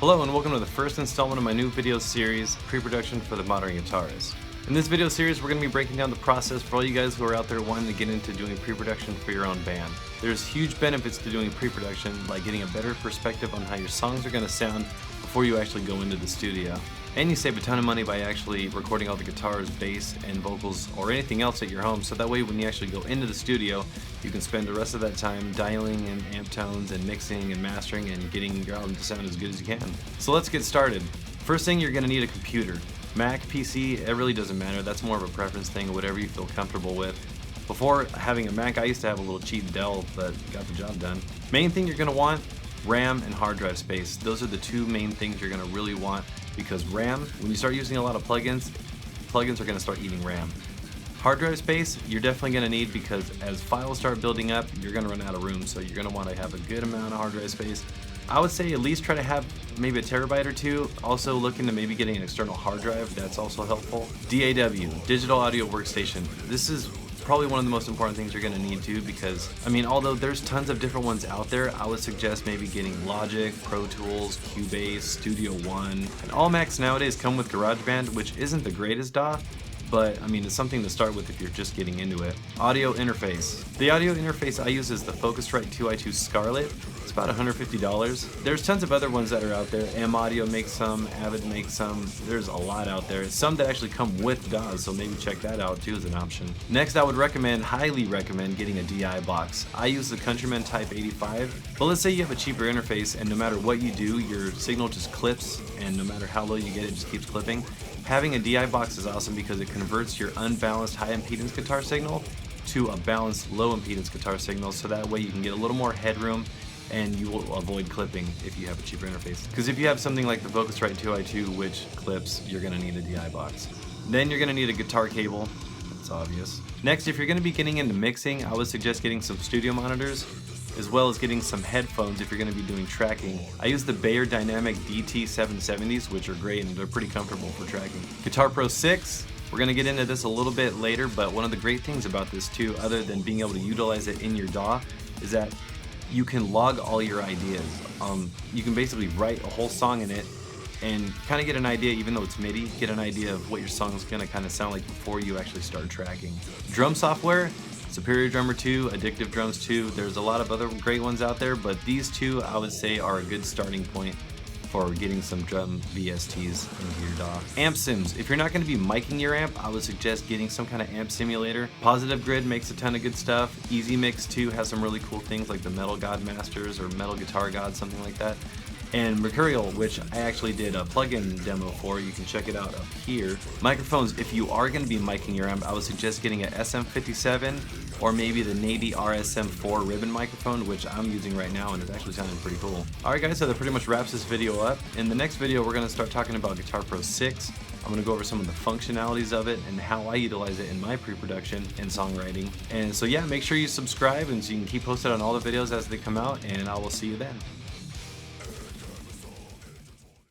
Hello and welcome to the first installment of my new video series, Pre-Production for the Modern Guitarist. In this video series, we're going to be breaking down the process for all you guys who are out there wanting to get into doing pre-production for your own band. There's huge benefits to doing pre-production, like getting a better perspective on how your songs are going to sound before you actually go into the studio. And you save a ton of money by actually recording all the guitars, bass, and vocals, or anything else at your home, so that way when you actually go into the studio, you can spend the rest of that time dialing in amp tones and mixing and mastering and getting your album to sound as good as you can. So let's get started. First thing, you're going to need a computer. Mac, PC, it really doesn't matter. That's more of a preference thing, whatever you feel comfortable with. Before having a Mac, I used to have a little cheap Dell that got the job done. Main thing you're going to want, RAM and hard drive space. Those are the two main things you're going to really want, because RAM, when you start using a lot of plugins are going to start eating RAM. Hard drive space, you're definitely going to need, because as files start building up, you're going to run out of room, so you're going to want to have a good amount of hard drive space. I would say at least try to have maybe a terabyte or two. Also look into maybe getting an external hard drive, that's also helpful. DAW, Digital Audio Workstation. This is probably one of the most important things you're going to need too, because although there's tons of different ones out there, I would suggest maybe getting Logic, Pro Tools, Cubase, Studio One. And all Macs nowadays come with GarageBand, which isn't the greatest DAW, but it's something to start with if you're just getting into it. Audio interface. The audio interface I use is the Focusrite 2i2 Scarlett. It's about $150. There's tons of other ones that are out there. M-Audio makes some, Avid makes some. There's a lot out there. Some that actually come with DAWs, so maybe check that out too as an option. Next, I would highly recommend getting a DI box. I use the Countryman Type 85, but let's say you have a cheaper interface and no matter what you do, your signal just clips, and no matter how low you get, it just keeps clipping. Having a DI box is awesome because it converts your unbalanced high impedance guitar signal to a balanced low impedance guitar signal, so that way you can get a little more headroom and you will avoid clipping if you have a cheaper interface. Because if you have something like the Focusrite 2i2 which clips, you're going to need a DI box. Then you're going to need a guitar cable. That's obvious. Next, if you're going to be getting into mixing, I would suggest getting some studio monitors, as well as getting some headphones if you're going to be doing tracking. I use the Beyer Dynamic DT770s, which are great and they're pretty comfortable for tracking. Guitar Pro 6, we're going to get into this a little bit later, but one of the great things about this too, other than being able to utilize it in your DAW, is that you can log all your ideas. You can basically write a whole song in it and kind of get an idea, even though it's MIDI, get an idea of what your song is going to kind of sound like before you actually start tracking. Drum software, Superior Drummer 2, Addictive Drums 2, there's a lot of other great ones out there, but these two I would say are a good starting point for getting some drum VSTs into your DAW. Amp sims, if you're not going to be miking your amp, I would suggest getting some kind of amp simulator. Positive Grid makes a ton of good stuff. Easy Mix 2 has some really cool things like the Metal God Masters or Metal Guitar God, something like that. And Mercurial, which I actually did a plugin demo for, you can check it out up here. Microphones, if you are going to be miking your amp, I would suggest getting a SM57 or maybe the Nady RSM4 ribbon microphone, which I'm using right now and it's actually sounding pretty cool. Alright guys, so that pretty much wraps this video up. In the next video, we're going to start talking about Guitar Pro 6. I'm going to go over some of the functionalities of it and how I utilize it in my pre-production and songwriting. And so yeah, make sure you subscribe and so you can keep posted on all the videos as they come out, and I will see you then.